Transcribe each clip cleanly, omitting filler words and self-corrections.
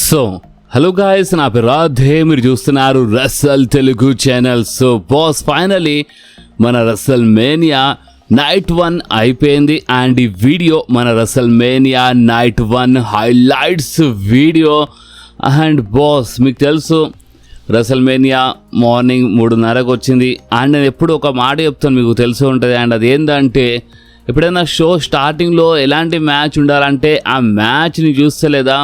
So hello guys, నా పేరు రాధే, మీరు చూస్తున్నారు Russell Telugu channel. So boss, finally మన రసల్ మేనియా నైట్ 1 అయిపోయింది. అండ్ ఈ వీడియో మన Russell mania night 1 highlights video. And boss, మీకు తెలుసు రసల్ మేనియా మార్నింగ్ 3:30కు వచ్చింది. అండ్ నేను ఎప్పుడు ఒక మాట చెప్తాను, మీకు తెలిసి ఉంటుంది. అండ్ అది ఏంటంటే, ఎప్పుడైనా షో స్టార్టింగ్లో ఎలాంటి మ్యాచ్ ఉండాలంటే ఆ మ్యాచ్ని చూస్తలేదా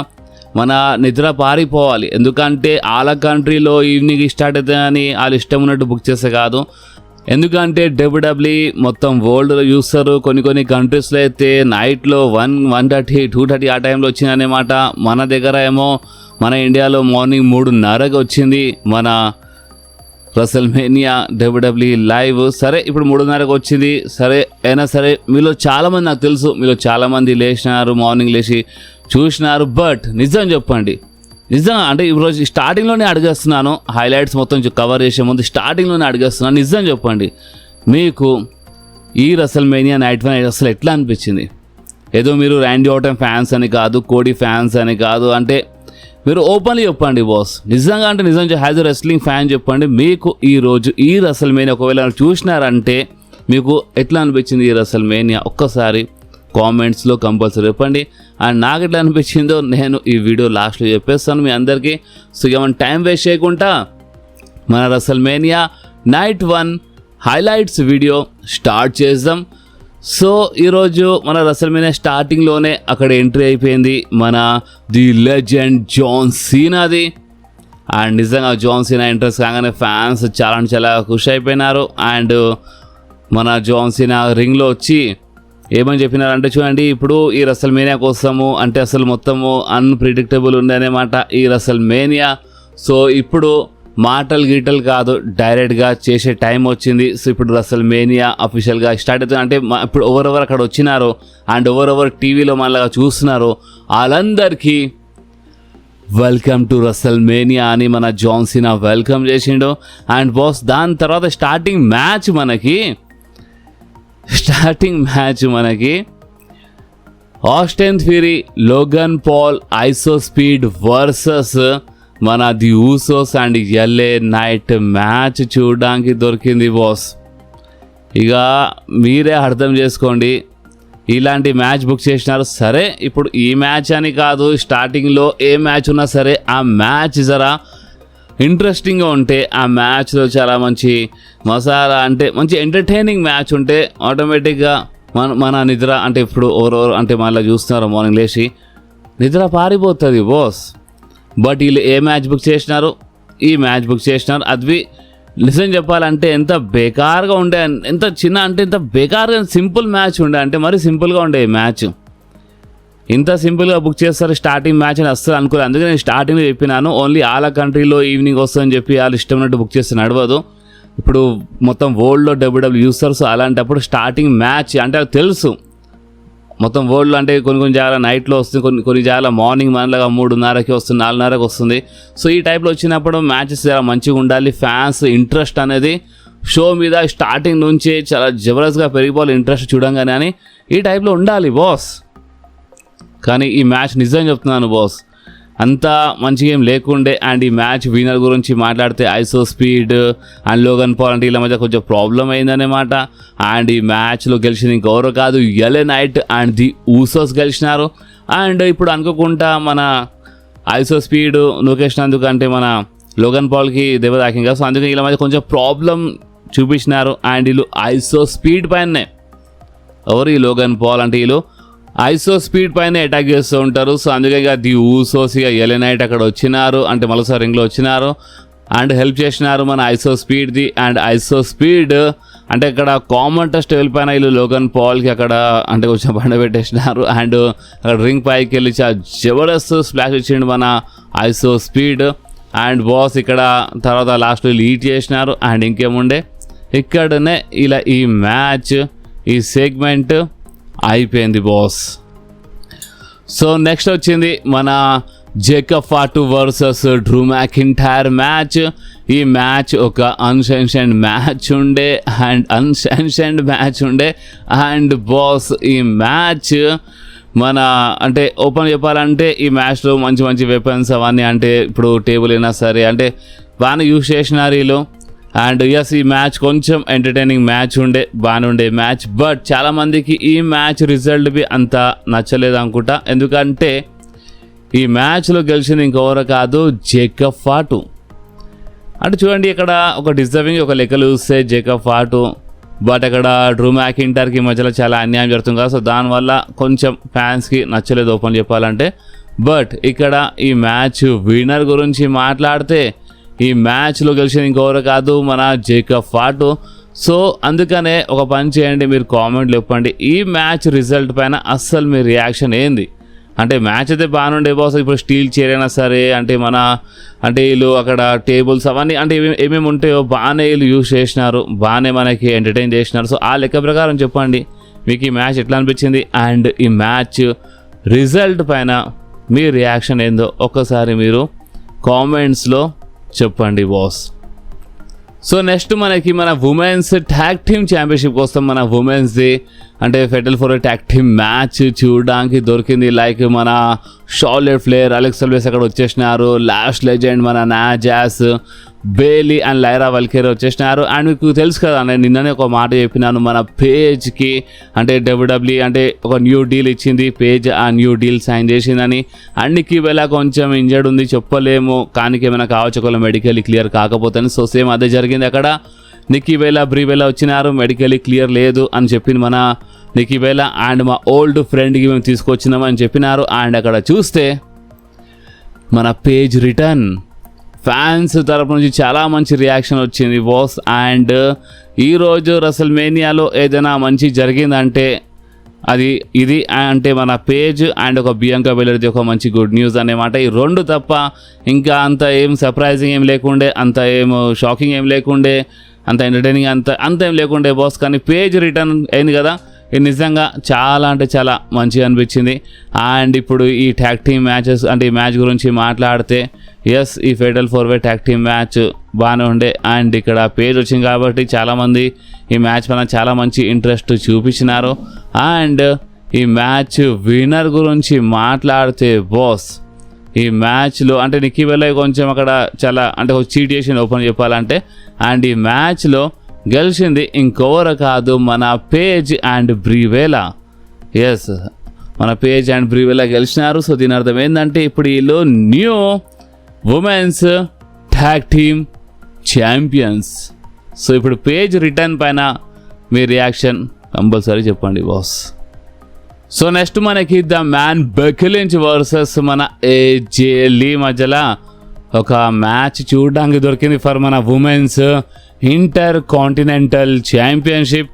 మన నిద్ర పారిపోవాలి. ఎందుకంటే వాళ్ళ కంట్రీలో ఈవినింగ్ స్టార్ట్ అవుతుందని వాళ్ళు ఇష్టం ఉన్నట్టు బుక్ చేస్తే కాదు. ఎందుకంటే డబ్ల్యూడబ్ల్యూఈ మొత్తం వరల్డ్లో చూస్తారు. కొన్ని కంట్రీస్లో అయితే నైట్లో 1:30, 2:30 ఆ టైంలో వచ్చిందన్నమాట. మన దగ్గర ఏమో మన ఇండియాలో మార్నింగ్ 3:30కి వచ్చింది మన రసల్ మేనియా డబ్ల్యూడబ్ల్యూఈ లైవ్. సరే, ఇప్పుడు 3:30కి వచ్చింది. సరే అయినా సరే, మీలో చాలామంది, నాకు తెలుసు మీలో చాలామంది లేచినారు, మార్నింగ్ లేచి చూసినారు. బట్ నిజం చెప్పండి, నిజంగా అంటే ఈరోజు స్టార్టింగ్లోనే అడిగేస్తున్నాను, హైలైట్స్ మొత్తం కవర్ చేసే ముందు స్టార్టింగ్లోనే అడిగేస్తున్నాను. నిజం చెప్పండి, మీకు ఈ రసల్ మేనియా నైట్ 1 అసలు ఎట్లా అనిపించింది? ఏదో మీరు ర్యాండీ ఆర్టన్ ఫ్యాన్స్ అని కాదు, కోడీ ఫ్యాన్స్ అని కాదు, అంటే మీరు ఓపెన్లీ చెప్పండి బాస్. నిజంగా అంటే నిజం యాజ్ ఎ రెస్లింగ్ ఫ్యాన్ చెప్పండి, మీకు ఈరోజు ఈ రసల్ మేనియా ఒకవేళ చూసినారంటే మీకు ఎట్లా అనిపించింది ఈ రసల్ మేనియా? ఒక్కసారి కామెంట్స్లో కంపల్సరీ చెప్పండి. అండ్ నాకు ఎట్లా అనిపించిందో నేను ఈ వీడియో లాస్ట్లో చెప్పేస్తాను మీ అందరికీ. సో ఏమైనా టైం వేస్ట్ చేయకుండా మన Russell mania night 1 highlights video start చేద్దాం. సో ఈరోజు మన రసల్ మేనియా స్టార్టింగ్లోనే అక్కడ ఎంట్రీ అయిపోయింది మన ది లెజెండ్ జాన్ సీనాది. అండ్ నిజంగా జాన్ సీనా ఎంట్రెన్స్ కాగానే ఫ్యాన్స్ చాలా ఖుషి అయిపోయినారు. అండ్ మన జాన్ సీనా రింగ్లో వచ్చి ఏమని చెప్పినారంటే, చూడండి ఇప్పుడు ఈ రసల్ మేనియా కోసము అంటే అసలు మొత్తము అన్ప్రిడిక్టబుల్ ఉందనేమాట ఈ రసల్ మేనియా. సో ఇప్పుడు మాటలు గీటలు కాదు, డైరెక్ట్గా చేసే టైం వచ్చింది. సో ఇప్పుడు రసల్ మేనియా అఫీషియల్గా స్టార్ట్ అవుతుంది. అంటే ఇప్పుడు ఎవరెవరు అక్కడ వచ్చినారో అండ్ ఎవరెవరు టీవీలో మనలాగా చూస్తున్నారో వాళ్ళందరికీ వెల్కమ్ టు రసల్ మేనియా అని మన జాన్ సీనా వెల్కమ్ చేసిండు. అండ్ బాస్, దాని తర్వాత స్టార్టింగ్ మ్యాచ్ మనకి Austin Theory, Logan Paul, IShowSpeed versus మన the Usos and LA Knight match చూడడానికి దొరికింది బాస్. ఇక మీరే అర్థం చేసుకోండి, ఇలాంటి మ్యాచ్ బుక్ చేసినారు. సరే, ఇప్పుడు ఈ మ్యాచ్ అని కాదు, స్టార్టింగ్లో ఏ మ్యాచ్ ఉన్నా సరే ఆ మ్యాచ్ జరా ఇంట్రెస్టింగ్గా ఉంటే, ఆ మ్యాచ్లో చాలా మంచి మసాలా అంటే మంచి ఎంటర్టైనింగ్ మ్యాచ్ ఉంటే ఆటోమేటిక్గా మన నిద్ర అంటే ఇప్పుడు ఓవర్ అంటే మళ్ళీ చూస్తున్నారు మార్నింగ్ లేచి నిద్ర పారిపోతుంది బాస్. బట్ వీళ్ళు ఏ మ్యాచ్ బుక్ చేసినారు? ఈ మ్యాచ్ బుక్ చేసినారు. అది నిజం చెప్పాలంటే ఎంత బేకార్గా ఉండే, ఎంత చిన్న అంటే ఎంత బేకార్గా సింపుల్ మ్యాచ్ ఉండే, అంటే మరి సింపుల్గా ఉండే ఈ మ్యాచ్. ఇంత సింపుల్గా బుక్ చేస్తారు స్టార్టింగ్ మ్యాచ్ అని అస్సలు అనుకోలేదు. అందుకే నేను స్టార్టింగ్లో చెప్పినాను, ఓన్లీ వాళ్ళ కంట్రీలో ఈవినింగ్ వస్తుందని చెప్పి వాళ్ళు ఇష్టం ఉన్నట్టు బుక్ చేస్తే నడవదు. ఇప్పుడు మొత్తం వరల్డ్లో డబ్ల్యూడబ్ల్యూ చూస్తారు. సో అలాంటప్పుడు స్టార్టింగ్ మ్యాచ్ అంటే తెలుసు మొత్తం వరల్డ్లో అంటే కొన్ని జాగాల నైట్లో వస్తుంది, కొన్ని జాగాల మార్నింగ్ మనలాగా 3:30కి వస్తుంది, 4:30కి వస్తుంది. సో ఈ టైప్లో వచ్చినప్పుడు మ్యాచెస్ చాలా మంచిగా ఉండాలి. ఫ్యాన్స్ ఇంట్రెస్ట్ అనేది షో మీద స్టార్టింగ్ నుంచి చాలా జబర్దస్త్గా పెరిగిపోవాలి, ఇంట్రెస్ట్ చూడంగానే అని ఈ టైప్లో ఉండాలి బాస్. కానీ ఈ మ్యాచ్ నిజం చెప్తున్నాను బాస్, అంత మంచి గేమ్ లేకుండే. అండ్ ఈ మ్యాచ్ విన్నర్ గురించి మాట్లాడితే ఐసో స్పీడ్ అండ్ లోగన్ పాల్ అంటే వీళ్ళ మధ్య కొంచెం ప్రాబ్లం అయిందన్నమాట. అండ్ ఈ మ్యాచ్లో గెలిచింది ఇంకెవరో కాదు, LA Knight and the Usos గెలిచినారు. అండ్ ఇప్పుడు అనుకోకుండా మన ఐసో స్పీడ్ నూకేసినందుకు అంటే మన లోగన్ పాల్కి దెబ్బ తాకింది కదా. సో అందుకని వీళ్ళ మధ్య కొంచెం ప్రాబ్లం చూపించినారు. అండ్ వీళ్ళు ఐసో స్పీడ్ పైనే, ఎవరు ఈ లోగన్ పాల్ అంటే వీళ్ళు ఐసో స్పీడ్ పైన అటాక్ చేస్తూ ఉంటారు. సో అందుకే ఇక ది ఊసోస్ ఇక ఎల్ఏ నైట్ అక్కడ వచ్చినారు, అంటే మరోసారి రింగ్లో వచ్చినారు అండ్ హెల్ప్ చేసినారు మన ఐసో స్పీడ్ది. అండ్ ఐసో స్పీడ్ అంటే ఇక్కడ కామెంటెస్ట్ వెళ్ళిపోయిన వీళ్ళు లోగన్ పాల్కి అక్కడ అంటే కొంచెం బండ పెట్టేసినారు. అండ్ అక్కడ రింగ్ పైకి వెళ్ళి జబర్దస్త్ స్ప్లాష్ ఇచ్చిండు మన ఐసో స్పీడ్. అండ్ బాస్ ఇక్కడ తర్వాత లాస్ట్లో లీడ్ చేసినారు. అండ్ ఇంకేముండే, ఇక్కడనే ఇలా ఈ మ్యాచ్ ఈ సెగ్మెంట్ అయిపోయింది బాస్. సో నెక్స్ట్ వచ్చింది మన Jacob Fatu versus Drew McIntyre match. ఈ మ్యాచ్ ఒక అన్సెన్షన్డ్ మ్యాచ్ ఉండే. అండ్ బాస్, ఈ మ్యాచ్ మన అంటే ఓపెన్ చెప్పాలంటే ఈ మ్యాచ్లో మంచి మంచి వెపన్స్ అవన్నీ అంటే ఇప్పుడు టేబుల్ అయినా సరే అంటే బాగానే యూజ్ చేసినారు వీళ్ళు. అండ్ ఎస్ ఈ మ్యాచ్ కొంచెం ఎంటర్టైనింగ్ మ్యాచ్ బాగానే ఉండే మ్యాచ్. బట్ చాలామందికి ఈ మ్యాచ్ రిజల్ట్ బి అంత నచ్చలేదు అనుకుంటా. ఎందుకంటే ఈ మ్యాచ్లో గెలిచింది ఇంకెవరో కాదు, జేకబ్ ఫాటు. అంటే చూడండి ఇక్కడ ఒక డిజర్వింగ్ ఒక లెక్కలు చూస్తే జేకబ్ ఫాటు. బట్ అక్కడ డ్రూ మ్యాకింటర్కి మధ్యలో చాలా అన్యాయం జరుగుతుంది కదా, సో దానివల్ల కొంచెం ఫ్యాన్స్కి నచ్చలేదు ఓపెన్ చెప్పాలంటే. బట్ ఇక్కడ ఈ మ్యాచ్ విన్నర్ గురించి మాట్లాడితే ఈ మ్యాచ్లో గెలిచింది ఇంకెవరు కాదు, మన జేకబ్ ఫాటు. సో అందుకనే ఒక పని చేయండి, మీరు కామెంట్లు చెప్పండి ఈ మ్యాచ్ రిజల్ట్ పైన అస్సలు మీ రియాక్షన్ ఏంది. అంటే మ్యాచ్ అయితే బాగానే ఉండే బాస్. ఇప్పుడు స్టీల్ చైర్ అయినా సరే అంటే అంటే వీళ్ళు అక్కడ టేబుల్స్ అవన్నీ అంటే ఏమేమి ఉంటాయో బాగానే వీళ్ళు యూజ్ చేసినారు, బాగానే మనకి ఎంటర్టైన్ చేసినారు. సో ఆ లెక్క ప్రకారం చెప్పండి మీకు ఈ మ్యాచ్ ఎట్లా అనిపించింది అండ్ ఈ మ్యాచ్ రిజల్ట్ పైన మీ రియాక్షన్ ఏందో ఒక్కసారి మీరు కామెంట్స్లో చెప్పండి బాస్. సో నెక్స్ట్ మనకి మన ఉమెన్స్ ట్యాగ్ టీమ్ ఛాంపియన్షిప్ కోసం మన ఉమెన్స్ది అంటే fatal four tag team match చూడడానికి దొరికింది. లైక్ మన షార్లెట్ ఫ్లేర్, అలెక్సా బ్లెస్ అక్కడ వచ్చేసినారు. లాస్ట్ లెజెండ్ మన నాజాస్, బేలీ అండ్ లైరా వల్కేర్ వచ్చేసినారు. అండ్ మీకు తెలుసు కదా, నేను నిన్ననే ఒక మాట చెప్పినాను, మన పేజ్కి అంటే డబ్ల్యూడబ్ల్యూఈ అంటే ఒక న్యూ డీల్ ఇచ్చింది, పేజ్ ఆ న్యూ డీల్ సైన్ చేసిందని. అండ్ నిక్కీ బెల్లా కొంచెం ఇంజర్డ్ ఉంది, చెప్పలేము కానీ ఏమైనా కావచ్చు ఒకవేళ మెడికల్లీ క్లియర్ కాకపోతే. సో సేమ్ అదే జరిగింది అక్కడ. నిక్కీ బెల్లా బ్రీ బెల్లా వచ్చినారు, మెడికల్లీ క్లియర్ లేదు అని చెప్పింది మన నిక్కీ బెల్లా. అండ్ మా ఓల్డ్ ఫ్రెండ్కి మేము తీసుకొచ్చినామని చెప్పినారు. అండ్ అక్కడ చూస్తే మన పేజ్ రిటర్న్ ఫ్యాన్స్ తరపు నుంచి చాలా మంచి రియాక్షన్ వచ్చింది బాస్. అండ్ ఈరోజు రెసల్మేనియాలో ఏదైనా మంచి జరిగిందంటే అది ఇది అంటే మన పేజ్ అండ్ ఒక బియాంకా బెలర్ది ఒక మంచి గుడ్ న్యూస్ అన్నమాట. ఈ రెండు తప్ప ఇంకా అంత ఏం సర్ప్రైజింగ్ ఏం లేకుండే, అంత ఏం షాకింగ్ ఏం లేకుండే, అంత ఎంటర్టైనింగ్ అంత ఏం లేకుండే బాస్. కానీ పేజ్ రిటర్న్ అయింది కదా, ఇది నిజంగా చాలా అంటే చాలా మంచిగా అనిపించింది. అండ్ ఇప్పుడు ఈ ట్యాగ్ టీమ్ మ్యాచెస్ అంటే ఈ మ్యాచ్ గురించి మాట్లాడితే ఎస్ ఈ ఫెటల్ ఫోర్వే ట్యాగ్ టీమ్ మ్యాచ్ బాగానే ఉండే. అండ్ ఇక్కడ పేజ్ వచ్చింది కాబట్టి చాలామంది ఈ మ్యాచ్ పైన చాలా మంచి ఇంట్రెస్ట్ చూపించినారు. అండ్ ఈ మ్యాచ్ విన్నర్ గురించి మాట్లాడితే బాస్ ఈ మ్యాచ్లో అంటే నిక్కీ బెల్లా కొంచెం అక్కడ చాలా అంటే ఒక చీట్ చేసింది ఓపెన్ చెప్పాలంటే. అండ్ ఈ మ్యాచ్లో గెలిచింది ఇంకెవరు కాదు, మన పేజ్ అండ్ బ్రీవేలా. ఎస్ మన పేజ్ అండ్ బ్రీవేలా గెలిచినారు. సో దీని అర్థం ఏంటంటే ఇప్పుడు వీళ్ళు new women's tag team champions. So ఇప్పుడు పేజ్ రిటర్న్ పైన మీ రియాక్షన్ కంపల్సరీ చెప్పండి బాస్. సో నెక్స్ట్ మనకి the man Becky Lynch versus మన ఏజే లీ మధ్యలో ఒక మ్యాచ్ చూడడానికి దొరికింది ఫర్ మన women's inter continental championship.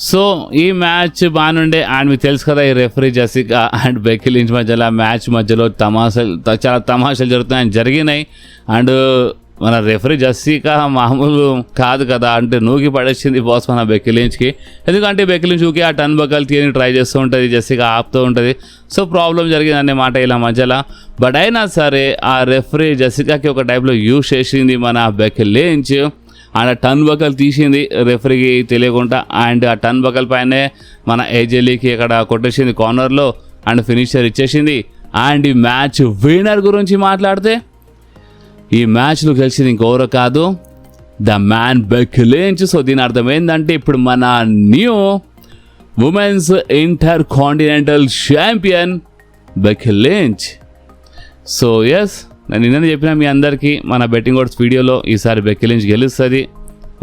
So ఈ మ్యాచ్ బాగానుండే. అండ్ మీకు తెలుసు కదా ఈ referee Jessica and Becky Lynch మధ్యలో మ్యాచ్ మధ్యలో చాలా తమాషాలు జరుగుతున్నాయని జరిగినాయి. అండ్ మన రెఫరీ జెసికా మామూలు కాదు కదా, అంటే నూకి పడేసింది బాస్ మన బెక్కీ లించ్కి. ఎందుకంటే బెక్కీ లించ్ ఊకి ఆ టర్న్ బకల్ తీయని ట్రై చేస్తూ ఉంటుంది, జెసికా ఆపుతూ ఉంటుంది. సో ప్రాబ్లం జరిగిందనే మాట ఇలా మధ్యలో. బట్ అయినా సరే ఆ రెఫరీ జెసికాకి ఒక టైప్లో యూజ్ చేసింది మన బెక్కీ లించ్. అండ్ ఆ టర్న్ బకల్ తీసింది రెఫరీకి తెలియకుండా. అండ్ ఆ టర్న్ బకల్ పైనే మన ఏజేలీకి అక్కడ కొట్టేసింది కార్నర్లో అండ్ ఫినిషర్ ఇచ్చేసింది. అండ్ ఈ మ్యాచ్ విన్నర్ గురించి మాట్లాడితే ఈ మ్యాచ్లో గెలిచింది ఇంకెవరో కాదు, the man Becky Lynch. So దీని అర్థం ఏంటంటే ఇప్పుడు మన new women's intercontinental champion Becky Lynch. So yes నేను నిన్న చెప్పిన మీ అందరికీ మన బెట్టింగ్ ఓట్స్ వీడియోలో ఈసారి బెక్కీ లించ్ గెలుస్తుంది.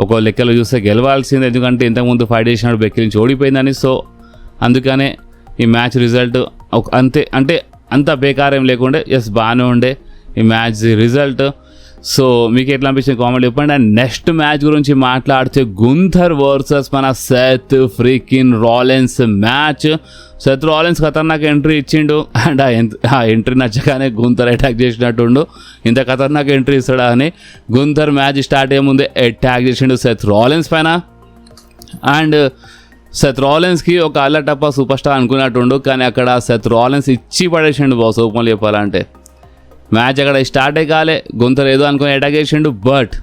ఒక లెక్కలో చూస్తే గెలవాల్సింది, ఎందుకంటే ఇంతకుముందు ఫైట్ చేసినప్పుడు బెక్కీ లించ్ ఓడిపోయిందని. సో అందుకనే ఈ మ్యాచ్ రిజల్ట్ అంతే అంటే అంత బేకారం లేకుండే, ఎస్ బాగానే ఉండే ఈ మ్యాచ్ రిజల్ట్. సో మీకు ఎట్లా అనిపించింది కామెంట్ చెప్పండి. అండ్ నెక్స్ట్ మ్యాచ్ గురించి మాట్లాడితే గుంథర్ వర్సెస్ మన Seth Freakin Rollins match. Seth Rollins ఖతర్నాక్ ఎంట్రీ ఇచ్చిండు. అండ్ ఆ ఎంట్రీ నచ్చగానే గుంథర్ అటాక్ చేసినట్టుండు, ఇంత ఖతర్నాక్ ఎంట్రీ ఇస్తాడా అని. గుంథర్ మ్యాచ్ స్టార్ట్ అయ్యే ముందే అటాక్ చేసిండు సెత్ రాలిన్స్ పైన. అండ్ సెత్ రాలిన్స్కి ఒక అల్లటప్ప సూపర్ స్టార్ అనుకున్నట్టుండు, కానీ అక్కడ సెత్ రాలిన్స్ ఇచ్చి పడేసిండు బాస్ ఓపెన్లు చెప్పాలంటే. మ్యాచ్ అక్కడ స్టార్టే కాలే, గుంతర్ ఏదో అనుకుని అటాక్ చేసిండు. బట్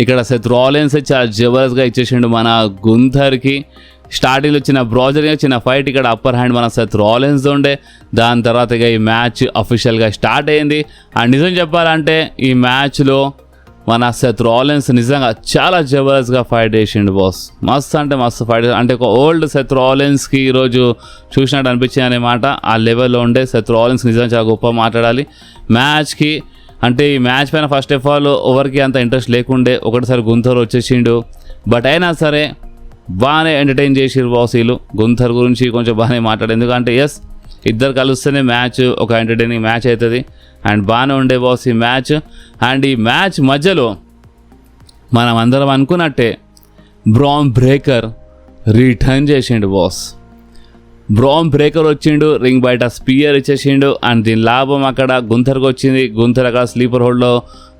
ఇక్కడ సెత్ రాలిన్స్ చాలా జబర్దస్త్గా ఇచ్చేసిండు మన గుంథర్కి. స్టార్టింగ్లో చిన్న బ్రోజరింగ్ చిన్న ఫైట్ ఇక్కడ అప్పర్ హ్యాండ్ మన సెత్ రాలిన్స్ ఉండే. దాని తర్వాత ఇక ఈ మ్యాచ్ అఫీషియల్గా స్టార్ట్ అయింది. అండ్ నిజం చెప్పాలంటే ఈ మ్యాచ్లో మన సెత్ రాలిన్స్ నిజంగా చాలా జబర్దస్త్గా ఫైట్ చేసిండు బాస్. మస్తు అంటే మస్తు ఫైట్, అంటే ఒక ఓల్డ్ సెత్ రాలిన్స్కి ఈరోజు చూసినట్టు అనిపించింది అనమాట. ఆ లెవెల్లో ఉండే సెత్ రాలిన్స్ నిజంగా చాలా గొప్ప మాట్లాడాలి. మ్యాచ్కి అంటే ఈ మ్యాచ్ పైన ఫస్ట్ ఆఫ్ ఆల్ ఎవరికి అంత ఇంట్రెస్ట్ లేకుండే, ఒకటిసారి గుంథర్ వచ్చేసిండు. బట్ అయినా సరే బాగానే ఎంటర్టైన్ చేసిరు బాస్ వీళ్ళు. గుంథర్ గురించి కొంచెం బాగానే మాట్లాడారు, ఎందుకంటే ఎస్ ఇద్దరు కలిస్తేనే మ్యాచ్ ఒక ఎంటర్టైనింగ్ మ్యాచ్ అవుతుంది. అండ్ బాగానే ఉండే బాస్ ఈ మ్యాచ్. అండ్ ఈ మ్యాచ్ మధ్యలో మనం అందరం అనుకున్నట్టే బ్రాన్ బ్రేకర్ రిటర్న్ చేసిండు బాస్. బ్రాన్ బ్రేకర్ వచ్చిండు, రింగ్ బయట స్పియర్ ఇచ్చేసిండు. అండ్ దీని లాభం అక్కడ గుంథర్కి వచ్చింది. గుంథర్ అక్కడ స్లీపర్ హోల్డ్లో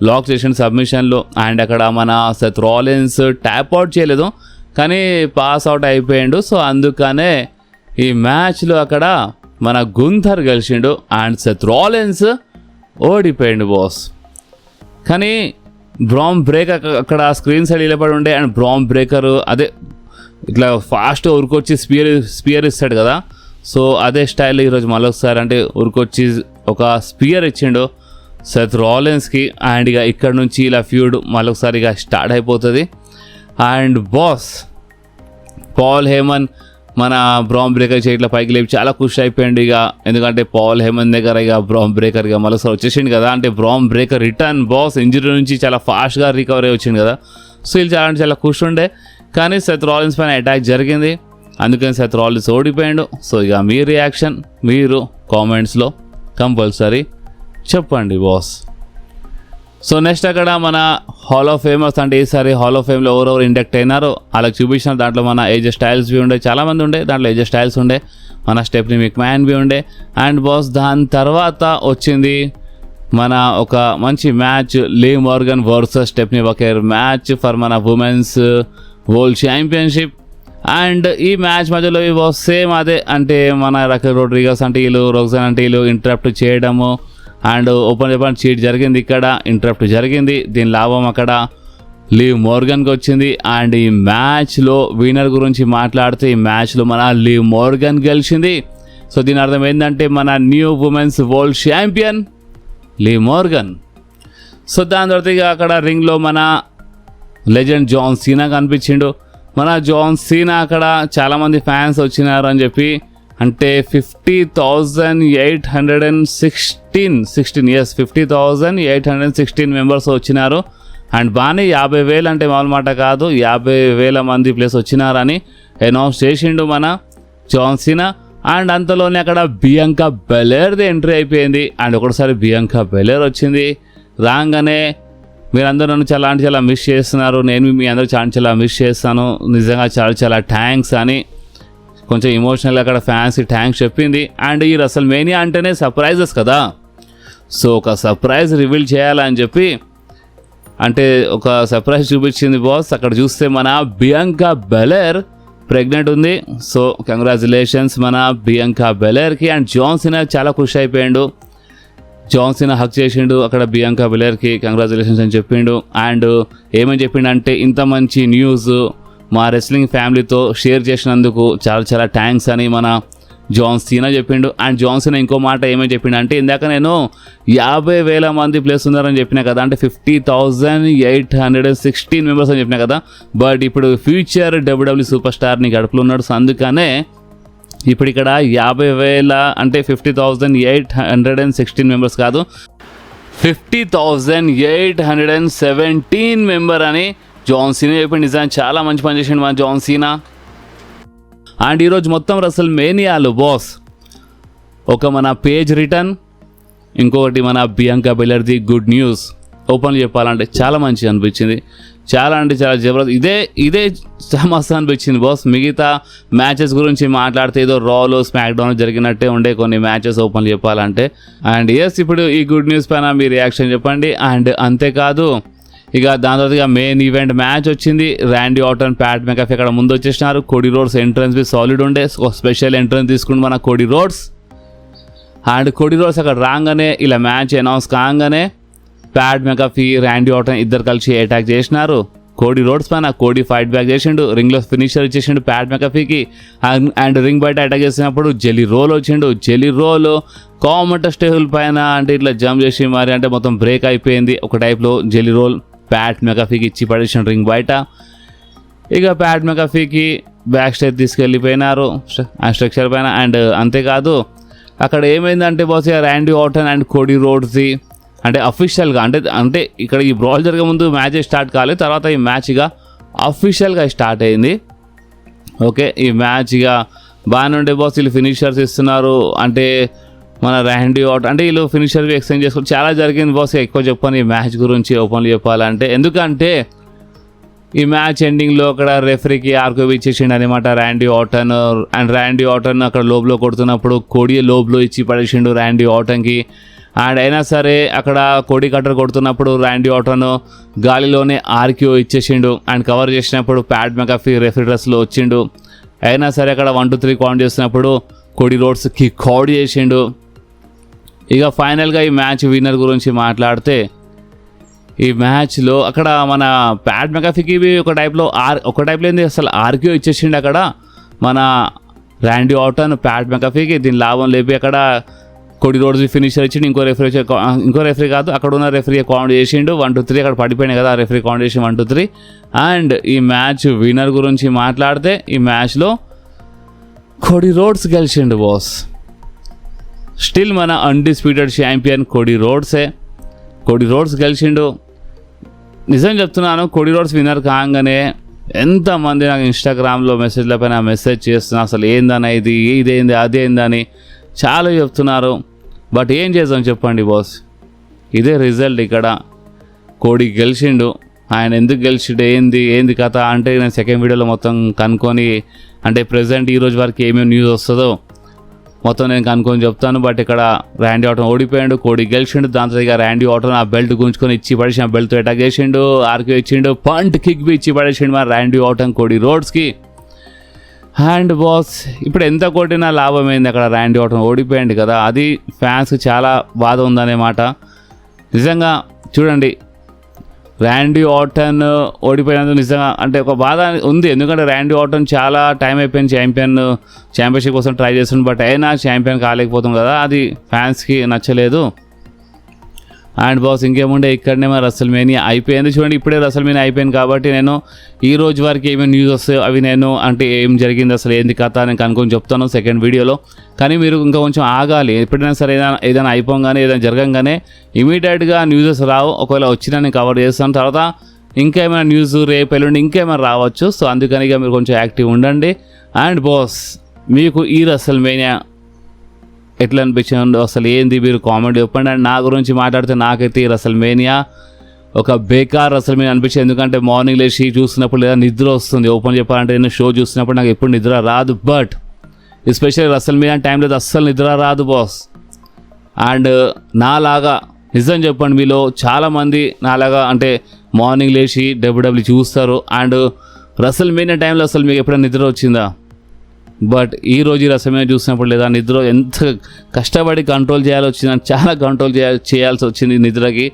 లాక్ చేసిండు సబ్మిషన్లో. అండ్ అక్కడ మన సెత్ రాలిన్స్ ట్యాప్ అవుట్ చేయలేదు కానీ పాస్ అవుట్ అయిపోయిండు. సో అందుకనే ఈ మ్యాచ్లో అక్కడ మన గుంథర్ గెలిచిండు అండ్ సెత్ రాలిన్స్ ఓడిపోయిండు బాస్. కానీ బ్రాన్ బ్రేకర్ అక్కడ స్క్రీన్ సైడ్ నిలబడి ఉండే. అండ్ బ్రాన్ బ్రేకర్ అదే ఇట్లా ఫాస్ట్ ఉరికొచ్చి స్పియర్ ఇస్తాడు కదా, సో అదే స్టైల్లో ఈరోజు మళ్ళొకసారి అంటే ఉరికొచ్చి ఒక స్పియర్ ఇచ్చిండు సెత్ రాలిన్స్కి. అండ్ ఇక ఇక్కడ నుంచి ఇలా ఫ్యూడ్ మళ్ళొకసారి ఇక స్టార్ట్ అయిపోతుంది. అండ్ బాస్ పాల్ హేమన్ మన బ్రాన్ బ్రేకర్ చేయట్ల పైకి లేపి చాలా ఖుషి అయిపోయింది ఇక, ఎందుకంటే పాల్ హేమన్ దగ్గర ఇక బ్రాన్ బ్రేకర్ ఇక మళ్ళీసారి వచ్చేసిండు కదా. అంటే bran breaker return boss injury నుంచి చాలా ఫాస్ట్గా రికవరీ వచ్చింది కదా, సో వీళ్ళు చాలా ఖుషి ఉండే. కానీ సెత్ రాలిన్స్ పైన అటాక్ జరిగింది, అందుకని సెత్ రాలిన్స్ ఓడిపోయాడు. సో ఇక మీ రియాక్షన్ మీరు కామెంట్స్లో కంపల్సరీ చెప్పండి బాస్. సో నెక్స్ట్ అక్కడ మన హాల్ ఆఫ్ ఫేమర్స్ అంటే ఈసారి హాల్ ఆఫ్ ఫేమ్లో ఎవరెవరు ఇండక్ట్ అయినారో వాళ్ళకి చూపించిన దాంట్లో మన ఏజే స్టైల్స్ బి ఉండే, చాలామంది ఉండే దాంట్లో ఏజే స్టైల్స్ ఉండే, మన స్టెఫ్నీ మెక్మ్యాన్ బి ఉండే. అండ్ బాస్ దాని తర్వాత వచ్చింది మన ఒక మంచి match Liv Morgan versus Stephanie Vaquer match for మన ఉమెన్స్ వరల్డ్ ఛాంపియన్షిప్. అండ్ ఈ మ్యాచ్ మధ్యలో బాస్ సేమ్ అదే, అంటే మన రకెల్ రోడ్రిగస్ అంటే వీళ్ళు రోగ్జన్ అంటే వీళ్ళు ఇంటరప్ట్ చేయడము అండ్ ఓపెన్ చెప్పండి చీట్ జరిగింది, ఇక్కడ ఇంటరప్ట్ జరిగింది. దీని లాభం అక్కడ లీవ్ మోర్గన్కి వచ్చింది. అండ్ ఈ మ్యాచ్లో విన్నర్ గురించి మాట్లాడితే ఈ మ్యాచ్లో మన లీవ్ మోర్గన్ గెలిచింది. సో దీని అర్థం ఏంటంటే మన new women's world champion leave Morgan. So దాని తర్వాత ఇక అక్కడ రింగ్లో మన లెజెండ్ జాన్ సీనా కనిపించిండు. మన జాన్ సీనా అక్కడ చాలామంది ఫ్యాన్స్ వచ్చినారు అని చెప్పి, అంటే 50,816 మెంబర్స్ వచ్చినారు. అండ్ బాగానే 50,000 అంటే మామూలు మాట కాదు, 50,000 మంది ప్లస్ వచ్చినారని అనౌన్స్ చేసిండు మన జాన్ సీనా. అండ్ అంతలోనే అక్కడ బియాంకా బెలేర్ది ఎంట్రీ అయిపోయింది. అండ్ ఒకసారి బియాంకా బెలేర్ వచ్చింది, రాగానే మీరందరూ నన్ను చాలా మిస్ చేస్తున్నారు, నేను మీ అందరూ చాలా మిస్ చేస్తాను, నిజంగా చాలా థ్యాంక్స్ అని కొంచెం ఎమోషనల్గా అక్కడ ఫ్యాన్స్కి థ్యాంక్స్ చెప్పింది. అండ్ ఈ రసల్ మేనియా అంటేనే సర్ప్రైజెస్ కదా, సో ఒక సర్ప్రైజ్ రివీల్ చేయాలని చెప్పి అంటే ఒక సర్ప్రైజ్ చూపించింది బాస్. అక్కడ చూస్తే మన బియాంకా బెలేర్ ప్రెగ్నెంట్ ఉంది. సో కంగ్రాచులేషన్స్ మన బియాంకా బెలేర్కి. అండ్ జాన్ సీనా చాలా ఖుషి అయిపోయాడు, జాన్ సీనా హక్ చేసిండు అక్కడ బియాంకా బెలేర్కి కంగ్రాచులేషన్స్ అని చెప్పిండు. అండ్ ఏమని చెప్పిండంటే ఇంత మంచి న్యూస్ మా రెస్లింగ్ ఫ్యామిలీతో షేర్ చేసినందుకు చాలా థ్యాంక్స్ అని మన జాన్ సీనా చెప్పిండు. అండ్ జాన్ సీనా ఇంకో మాట ఏమని చెప్పిండు అంటే, ఇందాక నేను 50,000 మంది ప్లేస్ ఉన్నారని చెప్పినా కదా, అంటే 50,816 మెంబర్స్ అని చెప్పినా కదా, బట్ ఇప్పుడు ఫ్యూచర్ WWE సూపర్ స్టార్ని గడుపులో ఉన్నాడు. సో అందుకనే ఇప్పుడు ఇక్కడ 50,000 అంటే 50,816 మెంబర్స్ కాదు, 50,817 మెంబర్ అని జాన్ సీనా చెప్పిండు. నిజాన్ని చాలా మంచి పని చేసిండు మన జాన్ సీనా. అండ్ ఈరోజు మొత్తం రసల్ మేనియాలు బాస్ ఒక మన పేజ్ రిటర్న్, ఇంకొకటి మన బియాంకా బెలేర్ది గుడ్ న్యూస్. ఓపెన్గా చెప్పాలంటే చాలా మంచిగా అనిపించింది, చాలా అంటే చాలా జబర్దస్త్. ఇదే మస్తు అనిపించింది బాస్. మిగతా మ్యాచెస్ గురించి మాట్లాడితే ఏదో రాలో స్మాక్ డౌన్ జరిగినట్టే ఉండే కొన్ని మ్యాచెస్ ఓపెన్గా చెప్పాలంటే. అండ్ ఎస్ ఇప్పుడు ఈ గుడ్ న్యూస్ పైన మీ రియాక్షన్ చెప్పండి. అండ్ అంతేకాదు ఇక దాని తర్వాత ఇక మెయిన్ ఈవెంట్ మ్యాచ్ వచ్చింది. ర్యాండీ ఆర్టన్ ప్యాట్ మెకాఫీ ఇక్కడ ముందు వచ్చేసినారు. కోడీ రోడ్స్ ఎంట్రన్స్ బి సాలిడ్ ఉండే, స్పెషల్ ఎంట్రన్స్ తీసుకుంటే మన Cody Rhodes. And Cody Rhodes అక్కడ రాగానే ఇలా మ్యాచ్ అనౌన్స్ కాగానే ప్యాట్ మెకాఫీ ర్యాండీ ఆర్టన్ ఇద్దరు కలిసి అటాక్ చేసినారు. కోడి రోడ్స్ పైన కోడి ఫైట్ బ్యాక్ చేసిండు, రింగ్లో ఫినిషర్ ఇచ్చేసిండు ప్యాట్ మెకఫీకి. అండ్ రింగ్ బయట అటాక్ చేసినప్పుడు జెలీ రోల్ వచ్చిండు. జెలీ రోల్ కామన్ స్టేబుల్ పైన అంటే ఇట్లా జంప్ చేసి మరి అంటే మొత్తం బ్రేక్ అయిపోయింది ఒక టైప్లో. జెలీ రోల్ ప్యాట్ మెకఫీకి ఇచ్చి పడేసిండు రింగ్ బయట. ఇక ప్యాట్ మెకఫీకి బ్యాక్ స్టేజ్ తీసుకెళ్ళిపోయినారు ఆ స్ట్రక్చర్ పైన. అండ్ అంతేకాదు అక్కడ ఏమైందంటే బాస్ ర్యాండీ ఆర్టన్ అండ్ కోడి రోడ్స్ది అంటే అఫీషియల్గా అంటే ఇక్కడ ఈ బ్రాల్ జరిగే ముందు మ్యాచ్ స్టార్ట్ కాలేదు, తర్వాత ఈ మ్యాచ్ ఇక అఫీషియల్గా స్టార్ట్ అయింది. ఓకే, ఈ మ్యాచ్ ఇక బాగానే ఉండే బాస్. వీళ్ళు ఫినిషర్స్ ఇస్తున్నారు అంటే మన ర్యాండీ ఆర్టన్ అంటే వీళ్ళు ఫినిషర్ ఎక్స్చేంజ్ చేసుకుని చాలా జరిగింది బాస్. ఎక్కువ చెప్పాను ఈ మ్యాచ్ గురించి ఓపెన్లీ చెప్పాలంటే, ఎందుకంటే ఈ మ్యాచ్ ఎండింగ్లో అక్కడ రెఫరీకి ఆర్కోబీ ఇచ్చేసిండు అనమాట Randy Orton. And Randy Orton అక్కడ లోబ్లో కొడుతున్నప్పుడు కోడి లోబ్లో ఇచ్చి పడేసిండు ర్యాండీ ఆర్టన్కి. అండ్ అయినా సరే అక్కడ కోడి కట్టర్ కొడుతున్నప్పుడు ర్యాండీ ఆర్టన్ గాలిలోనే ఆర్క్యూ ఇచ్చేసిండు. అండ్ కవర్ చేసినప్పుడు ప్యాట్ మెకఫీ రెఫరీ డ్రెస్లో వచ్చిండు. అయినా సరే అక్కడ 1 2 3 కౌంట్ చేసినప్పుడు కోడి రోడ్స్ కిక్ అవుట్ చేసిండు. ఇక ఫైనల్గా ఈ మ్యాచ్ విన్నర్ గురించి మాట్లాడితే ఈ మ్యాచ్లో అక్కడ మన ప్యాట్ మెకఫీకి ఒక టైప్లో ఏంది అసలు ఆర్క్యూ ఇచ్చేసిండు అక్కడ మన ర్యాండీ ఆర్టన్ ప్యాట్ మెకఫీకి. దీని లాభం లేపి అక్కడ కోడి రోడ్స్ ఫినిషర్ ఇచ్చిండు. ఇంకో రెఫరీ కాదు అక్కడ ఉన్న రెఫరీ కౌంట్ చేసిండు 1 2 3. అక్కడ పడిపోయినాయి కదా, రెఫరీ కౌంట్ చేసి 1 2 3. అండ్ ఈ మ్యాచ్ విన్నర్ గురించి మాట్లాడితే ఈ మ్యాచ్లో కోడి రోడ్స్ గెలిచిండు బాస్. స్టిల్ మన అన్డిస్ప్యూటెడ్ ఛాంపియన్ కోడి రోడ్సే. కోడి రోడ్స్ గెలిచిండు. నిజం చెప్తున్నాను, కోడి రోడ్స్ విన్నర్ కాగానే ఎంతమంది నాకు ఇన్స్టాగ్రామ్లో మెసేజ్ల పైన మెసేజ్ చేస్తున్నా అసలు ఏందని ఇదేంది అదేందని చాలా చెప్తున్నారు. బట్ ఏం చేద్దాం చెప్పండి బాస్, ఇదే రిజల్ట్. ఇక్కడ కోడి గెలిచిండు. ఆయన ఎందుకు గెలిచిండు ఏంది కథ అంటే నేను సెకండ్ వీడియోలో మొత్తం కనుక్కొని అంటే ప్రజెంట్ ఈరోజు వరకు ఏమేమి న్యూస్ వస్తుందో మొత్తం నేను కనుక్కొని చెప్తాను. బట్ ఇక్కడ ర్యాండీ ఆర్టన్ ఓడిపోయాడు, కోడి గెలిచిండు. దాంతో ఇక ర్యాండీ ఆర్టన్ ఆ బెల్ట్ గుంజుకొని ఇచ్చి పడేసి ఆ బెల్ట్తో అటాక్ చేసిండు, ఆర్క్యూ ఇచ్చిండు, పంట్ కిక్ బి ఇచ్చి పడేసిండు మన ర్యాండీ ఆర్టన్ కోడి రోడ్స్కి. అండ్ బాస్ ఇప్పుడు ఎంత కొట్టినా లాభం అయింది, అక్కడ ర్యాండీ ఆర్టన్ ఓడిపోయాడు కదా, అది ఫ్యాన్స్కి చాలా బాధ ఉందనేమాట. నిజంగా చూడండి ర్యాండీ ఆర్టన్ ఓడిపోయినందుకు నిజంగా అంటే ఒక బాధ ఉంది. ఎందుకంటే ర్యాండీ ఆర్టన్ చాలా టైం అయిపోయింది ఛాంపియన్షిప్ కోసం ట్రై చేస్తుంది. బట్ అయినా ఛాంపియన్ కాలేకపోతుంది కదా, అది ఫ్యాన్స్కి నచ్చలేదు. అండ్ బాస్ ఇంకేముండే ఇక్కడనే మన రసల్మేనియా అయిపోయింది. చూడండి ఇప్పుడే రసల్మేనియా అయిపోయింది కాబట్టి నేను ఈ రోజు వరకు ఏమేమి న్యూస్ వస్తాయో అవి నేను అంటే ఏం జరిగింది అసలు ఏంది కథ నేను కనుక్కొని చెప్తాను సెకండ్ వీడియోలో. కానీ మీరు ఇంకా కొంచెం ఆగాలి. ఎప్పుడైనా సరే ఏదైనా అయిపోగానే ఏదైనా జరగంగానే ఇమీడియట్గా న్యూసెస్ రావు. ఒకవేళ వచ్చినా నేను కవర్ చేస్తాను. తర్వాత ఇంకేమైనా న్యూస్ రేపు ఎల్లుండి ఇంకేమైనా రావచ్చు. సో అందుకని ఇక మీరు కొంచెం యాక్టివ్ ఉండండి. అండ్ బాస్ మీకు ఈ రసల్మేనియా ఎట్లా అనిపించింది అసలు ఏంది మీరు కామెంట్ చెప్పండి. అండ్ నా గురించి మాట్లాడితే నాకైతే ఈ రసల్మేనియా ఒక బేకార్ రసల్మేనియా అనిపించింది. ఎందుకంటే మార్నింగ్ లేచి చూసినప్పుడు లేదా నిద్ర వస్తుంది. ఓపెన్ చెప్పాలంటే నేను షో చూసినప్పుడు నాకు ఎప్పుడు నిద్ర రాదు. బట్ ఎస్పెషల్లీ రసల్మేనియా టైంలో అస్సలు నిద్ర రాదు బాస్. అండ్ నాలాగా నిజం చెప్పండి మీలో చాలామంది నాలాగా అంటే మార్నింగ్ లేచి డబ్ల్యూడబ్ల్యూ చూస్తారు. అండ్ రసల్మేనియా టైంలో అసలు మీకు ఎప్పుడైనా నిద్ర వచ్చిందా? బట్ ఈరోజు ఈ రసల్మేనియా చూసినప్పుడు లేదా నిద్ర ఎంత కష్టపడి కంట్రోల్ చేయాల్సి వచ్చింది, చాలా కంట్రోల్ చేయాల్సి వచ్చింది నిద్రకి.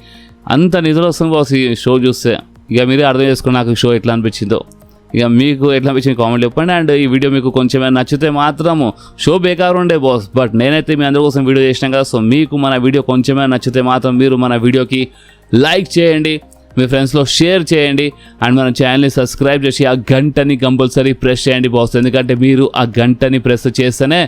అంత నిద్ర వస్తుంది బాస్ ఈ షో చూస్తే. ఇక మీరే అర్థం చేసుకుని నాకు షో ఎట్లా అనిపించిందో. ఇక మీకు ఎట్లా అనిపించింది కామెంట్ చెప్పండి. అండ్ ఈ వీడియో మీకు కొంచెమైనా నచ్చితే మాత్రము షో బేకార్ ఉండే బాస్. బట్ నేనైతే మీ అందరి కోసం వీడియో చేసినాం కదా. సో మీకు మన వీడియో కొంచెమైనా నచ్చితే మాత్రం మీరు మన వీడియోకి లైక్ చేయండి, మీ ఫ్రెండ్స్లో షేర్ చేయండి. అండ్ మన ఛానల్ని సబ్స్క్రైబ్ చేసి ఆ గంటని కంపల్సరీ ప్రెస్ చేయండి బాస్. ఎందుకంటే మీరు ఆ గంటని ప్రెస్ చేస్తేనే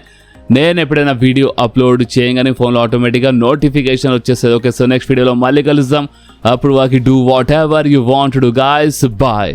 నేను ఎప్పుడైనా వీడియో అప్లోడ్ చేయగానే ఫోన్లో ఆటోమేటిక్గా నోటిఫికేషన్ వచ్చేస్తుంది. ఓకే, సో నెక్స్ట్ వీడియోలో మళ్ళీ కలుద్దాం. అప్పుడు వాకి do whatever you want to do guys. Bye.